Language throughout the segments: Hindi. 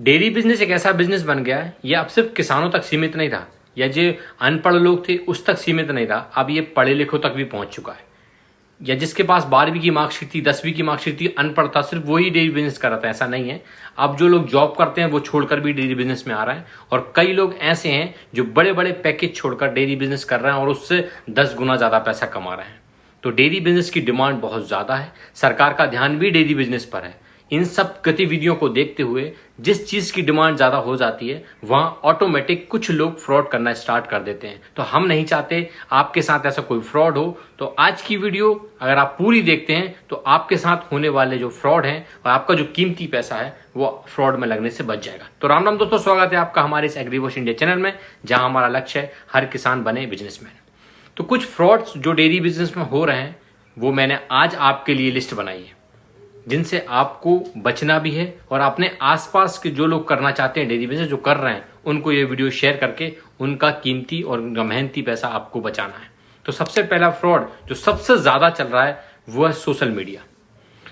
डेयरी बिजनेस एक ऐसा बिजनेस बन गया है, ये अब सिर्फ किसानों तक सीमित नहीं रहा, या जो अनपढ़ लोग थे उस तक सीमित नहीं रहा, अब ये पढ़े लिखों तक भी पहुंच चुका है। या जिसके पास 12वीं की मार्कशीट थी, 10वीं की मार्कशीट थी, अनपढ़ था, सिर्फ वही डेयरी बिजनेस कर रहा था, ऐसा नहीं है। अब जो लोग जॉब करते हैं वो छोड़कर भी डेयरी बिजनेस में आ रहे हैं, और कई लोग ऐसे हैं जो बड़े बड़े पैकेज छोड़कर डेयरी बिजनेस कर रहे हैं और उससे 10 गुना ज्यादा पैसा कमा रहे हैं। तो डेयरी बिजनेस की डिमांड बहुत ज्यादा है, सरकार का ध्यान भी डेयरी बिजनेस पर है। इन सब गतिविधियों को देखते हुए जिस चीज की डिमांड ज्यादा हो जाती है वहां ऑटोमेटिक कुछ लोग फ्रॉड करना स्टार्ट कर देते हैं। तो हम नहीं चाहते आपके साथ ऐसा कोई फ्रॉड हो। तो आज की वीडियो अगर आप पूरी देखते हैं तो आपके साथ होने वाले जो फ्रॉड हैं और आपका जो कीमती पैसा है वो फ्रॉड में लगने से बच जाएगा। तो राम राम दोस्तों, स्वागत है आपका हमारे इस एग्रीवॉश इंडिया चैनल में, जहां हमारा लक्ष्य है हर किसान बने बिजनेसमैन। तो कुछ फ्रॉड्स जो डेयरी बिजनेस में हो रहे हैं वो मैंने आज आपके लिए लिस्ट बनाई है, जिनसे आपको बचना भी है और अपने आसपास के जो लोग करना चाहते हैं डेयरी बिजनेस, जो कर रहे हैं, उनको ये वीडियो शेयर करके उनका कीमती और उनका मेहनती पैसा आपको बचाना है। तो सबसे पहला फ्रॉड जो सबसे ज्यादा चल रहा है वो है सोशल मीडिया।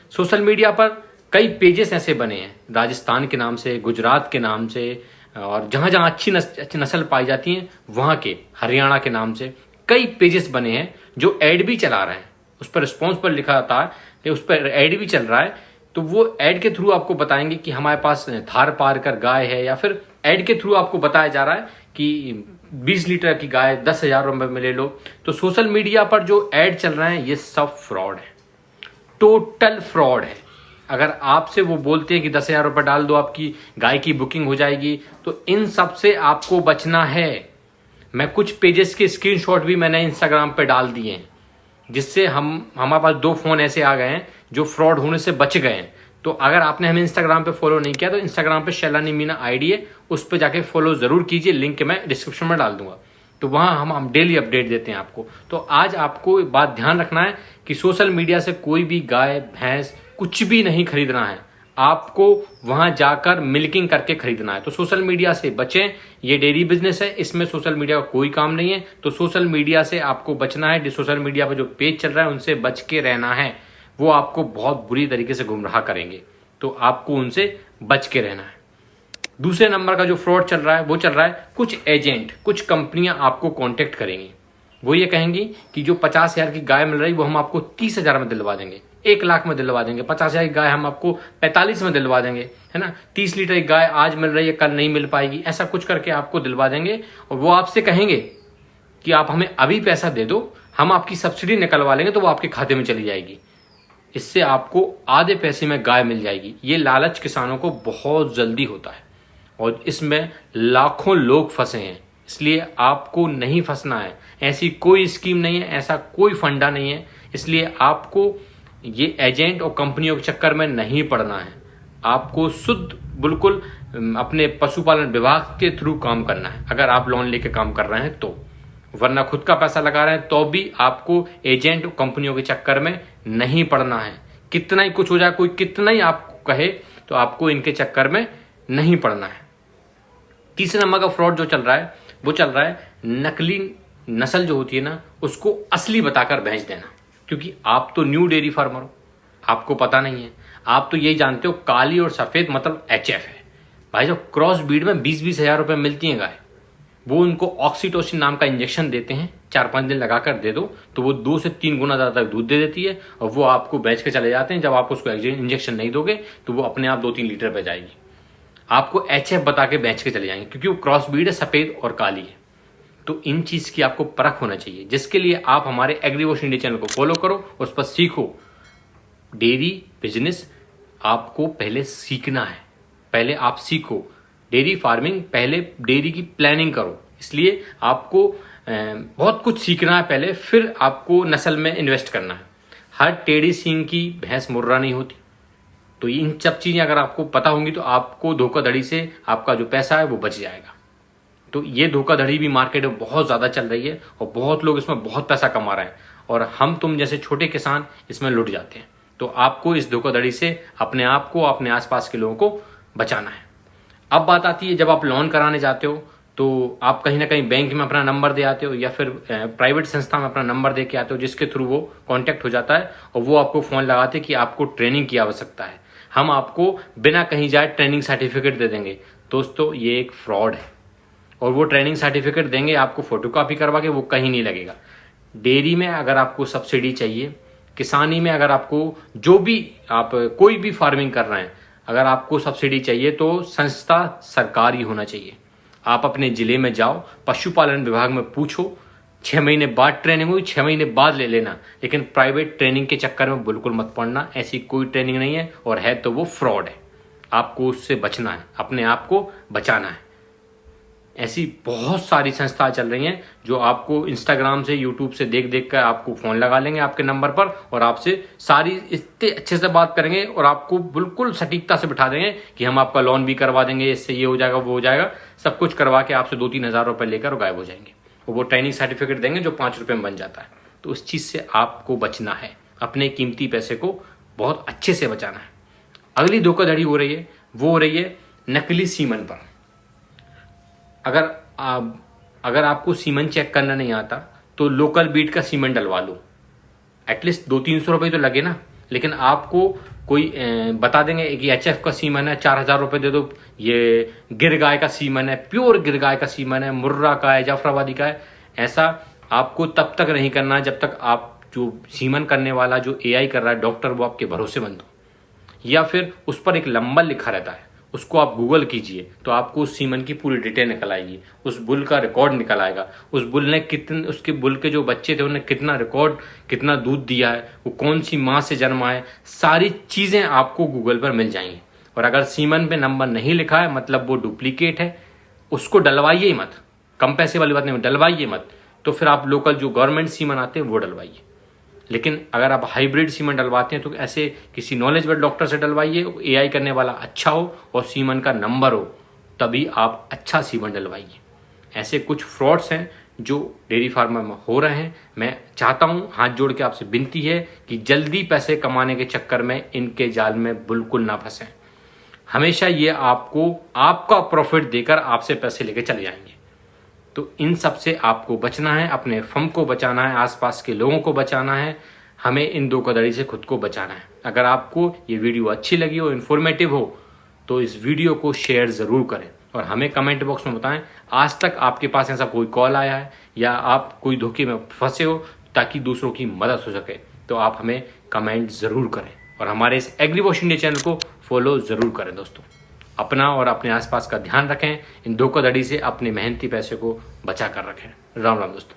सोशल मीडिया पर कई पेजेस ऐसे बने हैं, राजस्थान के नाम से, गुजरात के नाम से, और जहां जहां अच्छी नस्ल पाई जाती है वहां के, हरियाणा के नाम से कई पेजेस बने हैं जो एड भी चला रहे हैं। उस पर रिस्पॉन्स पर लिखा जाता है कि उस पर एड भी चल रहा है, तो वो एड के थ्रू आपको बताएंगे कि हमारे पास धार पार कर गाय है, या फिर एड के थ्रू आपको बताया जा रहा है कि 20 लीटर की गाय 10,000 रुपए में ले लो। तो सोशल मीडिया पर जो एड चल रहे हैं ये सब फ्रॉड है, टोटल फ्रॉड है। अगर आपसे वो बोलते हैं कि 10,000 रुपए डाल दो आपकी गाय की बुकिंग हो जाएगी, तो इन सब से आपको बचना है। मैं कुछ पेजेस के स्क्रीनशॉट भी मैंने इंस्टाग्राम पे डाल दिए हैं, जिससे हमारे पास 2 फोन ऐसे आ गए हैं जो फ्रॉड होने से बच गए हैं। तो अगर आपने हमें इंस्टाग्राम पे फॉलो नहीं किया तो इंस्टाग्राम पे शैलानी मीना आईडी है, उस पे जाके फॉलो जरूर कीजिए, लिंक मैं डिस्क्रिप्शन में डाल दूंगा। तो वहां हम डेली अपडेट देते हैं आपको। तो आज आपको बात ध्यान रखना है कि सोशल मीडिया से कोई भी गाय भैंस कुछ भी नहीं खरीदना है, आपको वहां जाकर मिल्किंग करके खरीदना है। तो सोशल मीडिया से बचें, ये डेयरी बिजनेस है, इसमें सोशल मीडिया का कोई काम नहीं है। तो सोशल मीडिया से आपको बचना है। सोशल मीडिया पर जो पेज चल रहा है उनसे बच के रहना है, वो आपको बहुत बुरी तरीके से गुमराह करेंगे, तो आपको उनसे बच के रहना है। दूसरे नंबर का जो फ्रॉड चल रहा है वो चल रहा है, कुछ एजेंट, कुछ कंपनियां आपको कांटेक्ट करेंगी, वो ये कहेंगी कि जो 50,000 की गाय मिल रही वो हम आपको 30,000 में दिलवा देंगे, 1 लाख में दिलवा देंगे, 50,000 की गाय हम आपको 45 में दिलवा देंगे, है ना, 30 लीटर की गाय आज मिल रही है कल नहीं मिल पाएगी, ऐसा कुछ करके आपको दिलवा देंगे। और वो आपसे कहेंगे कि आप हमें अभी पैसा दे दो, हम आपकी सब्सिडी निकलवा लेंगे, तो वो आपके खाते में चली जाएगी, इससे आपको आधे पैसे में गाय मिल जाएगी। ये लालच किसानों को बहुत जल्दी होता है और इसमें लाखों लोग फंसे हैं, इसलिए आपको नहीं फंसना है। ऐसी कोई स्कीम नहीं है, ऐसा कोई फंडा नहीं है, इसलिए आपको ये एजेंट और कंपनियों के चक्कर में नहीं पड़ना है। आपको शुद्ध बिल्कुल अपने पशुपालन विभाग के थ्रू काम करना है, अगर आप लोन लेके काम कर रहे हैं तो, वरना खुद का पैसा लगा रहे हैं तो भी आपको एजेंट और कंपनियों के चक्कर में नहीं पड़ना है। कितना ही कुछ हो जाए, कोई कितना ही आपको कहे, तो आपको इनके चक्कर में नहीं पड़ना है। तीसरे नंबर का फ्रॉड जो चल रहा है वो चल रहा है नकली नस्ल जो होती है ना, उसको असली बताकर बेच देना। क्योंकि आप तो न्यू डेयरी फार्मर हो, आपको पता नहीं है, आप तो यही जानते हो काली और सफेद मतलब HF है। भाई जो क्रॉस ब्रीड में 20-20 हजार रुपए मिलती है गाय, वो उनको ऑक्सीटोसिन नाम का इंजेक्शन देते हैं, 4-5 दिन लगाकर दे दो तो वो 2 से 3 गुना ज्यादा दूध दे देती है, और वो आपको बेच के चले जाते हैं। जब आप उसको इंजेक्शन नहीं दोगे तो वो अपने आप 2-3 लीटर पे जाएगी, आपको HF बता के बेच के चले जाएंगे, क्योंकि वो क्रॉस ब्रीड है, सफेद और काली है। तो इन चीज की आपको परख होना चाहिए, जिसके लिए आप हमारे एग्रीवॉश इंडिया चैनल को फॉलो करो, उस पर सीखो। डेयरी बिजनेस आपको पहले सीखना है, पहले आप सीखो डेयरी फार्मिंग, पहले डेयरी की प्लानिंग करो। इसलिए आपको बहुत कुछ सीखना है पहले, फिर आपको नस्ल में इन्वेस्ट करना है। हर टेढ़ी सींग की भैंस मुर्रा नहीं होती। तो इन सब चीजें अगर आपको पता होंगी तो आपको धोखाधड़ी से आपका जो पैसा है वो बच जाएगा। तो ये धोखाधड़ी भी मार्केट में बहुत ज्यादा चल रही है और बहुत लोग इसमें बहुत पैसा कमा रहे हैं, और हम तुम जैसे छोटे किसान इसमें लुट जाते हैं। तो आपको इस धोखाधड़ी से अपने आप को, अपने आसपास के लोगों को बचाना है। अब बात आती है, जब आप लोन कराने जाते हो तो आप कहीं ना कहीं बैंक में अपना नंबर दे आते हो, या फिर प्राइवेट संस्था में अपना नंबर दे के आते हो, जिसके थ्रू वो कांटेक्ट हो जाता है और वो आपको फोन लगाते हैं कि आपको ट्रेनिंग की आवश्यकता है। हम आपको बिना कहीं जाए ट्रेनिंग सर्टिफिकेट दे देंगे। दोस्तों ये एक फ्रॉड है, और वो ट्रेनिंग सर्टिफिकेट देंगे आपको फोटोकॉपी करवा के, वो कहीं नहीं लगेगा। डेयरी में अगर आपको सब्सिडी चाहिए, किसानी में अगर आपको जो भी आप कोई भी फार्मिंग कर रहे हैं, अगर आपको सब्सिडी चाहिए तो संस्था सरकारी होना चाहिए। आप अपने जिले में जाओ, पशुपालन विभाग में पूछो, 6 महीने बाद ट्रेनिंग हुई, 6 महीने बाद ले लेना, लेकिन प्राइवेट ट्रेनिंग के चक्कर में बिल्कुल मत पड़ना। ऐसी कोई ट्रेनिंग नहीं है, और है तो वो फ्रॉड है। आपको उससे बचना है, अपने आप को बचाना है। ऐसी बहुत सारी संस्थाएं चल रही हैं जो आपको इंस्टाग्राम से, यूट्यूब से देख देख कर आपको फोन लगा लेंगे आपके नंबर पर, और आपसे सारी इतने अच्छे से बात करेंगे, और आपको बिल्कुल सटीकता से बिठा देंगे कि हम आपका लोन भी करवा देंगे, इससे ये हो जाएगा, वो हो जाएगा। सब कुछ करवा के आपसे 2-3 हज़ार रुपए लेकर गायब हो जाएंगे। वो ट्रेनिंग सर्टिफिकेट देंगे जो 5 रुपए में बन जाता है। तो उस चीज से आपको बचना है, अपने कीमती पैसे को बहुत अच्छे से बचाना है। अगली धोखाधड़ी हो रही है, वो हो रही है नकली सीमन पर। अगर आपको सीमन चेक करना नहीं आता तो लोकल बीट का सीमन डलवा लो। एटलीस्ट 200-300 रुपए तो लगे ना, लेकिन आपको कोई बता देंगे कि HF का सीमन है, 4000 रुपए दे दो, ये गिर गाय का सीमन है, प्योर गिर गाय का सीमन है, मुर्रा का है, जाफराबादी का है। ऐसा आपको तब तक नहीं करना जब तक आप जो सीमन करने वाला जो AI कर रहा है डॉक्टर, वो आपके भरोसेमंद हो, या फिर उस पर एक नंबर लिखा रहता है, उसको आप गूगल कीजिए तो आपको उस सीमन की पूरी डिटेल निकल आएगी, उस बुल का रिकॉर्ड निकल आएगा, उस बुल ने कितने, उसके बुल के जो बच्चे थे उन्हें कितना रिकॉर्ड, कितना दूध दिया है, वो कौन सी माँ से जन्मा है, सारी चीजें आपको गूगल पर मिल जाएंगी। और अगर सीमन पे नंबर नहीं लिखा है मतलब वो डुप्लीकेट है, उसको डलवाइए ही मत। कम पैसे वाली बात नहीं, डलवाइए मत। तो फिर आप लोकल जो गवर्नमेंट सीमन आते हैं वो डलवाइए। लेकिन अगर आप हाइब्रिड सीमन डलवाते हैं तो ऐसे किसी नॉलेजेबल डॉक्टर से डलवाइए, AI करने वाला अच्छा हो और सीमन का नंबर हो, तभी आप अच्छा सीमन डलवाइए। ऐसे कुछ फ्रॉड्स हैं जो डेयरी फार्मर में हो रहे हैं। मैं चाहता हूं, हाथ जोड़ के आपसे विनती है कि जल्दी पैसे कमाने के चक्कर में इनके जाल में बिल्कुल ना फंसें। हमेशा ये आपको आपका प्रॉफिट देकर आपसे पैसे लेके चले जाएंगे। तो इन सब से आपको बचना है, अपने फर्म को बचाना है, आसपास के लोगों को बचाना है, हमें इन धोखाधड़ी से खुद को बचाना है। अगर आपको ये वीडियो अच्छी लगी हो, इन्फॉर्मेटिव हो, तो इस वीडियो को शेयर जरूर करें और हमें कमेंट बॉक्स में बताएं आज तक आपके पास ऐसा कोई कॉल आया है या आप कोई धोखे में फंसे हो, ताकि दूसरों की मदद हो सके। तो आप हमें कमेंट जरूर करें और हमारे इस एग्रीवॉश इंडिया चैनल को फॉलो जरूर करें। दोस्तों, अपना और अपने आसपास का ध्यान रखें, इन धोखाधड़ी से अपने मेहनती पैसे को बचा कर रखें। राम राम दोस्तों।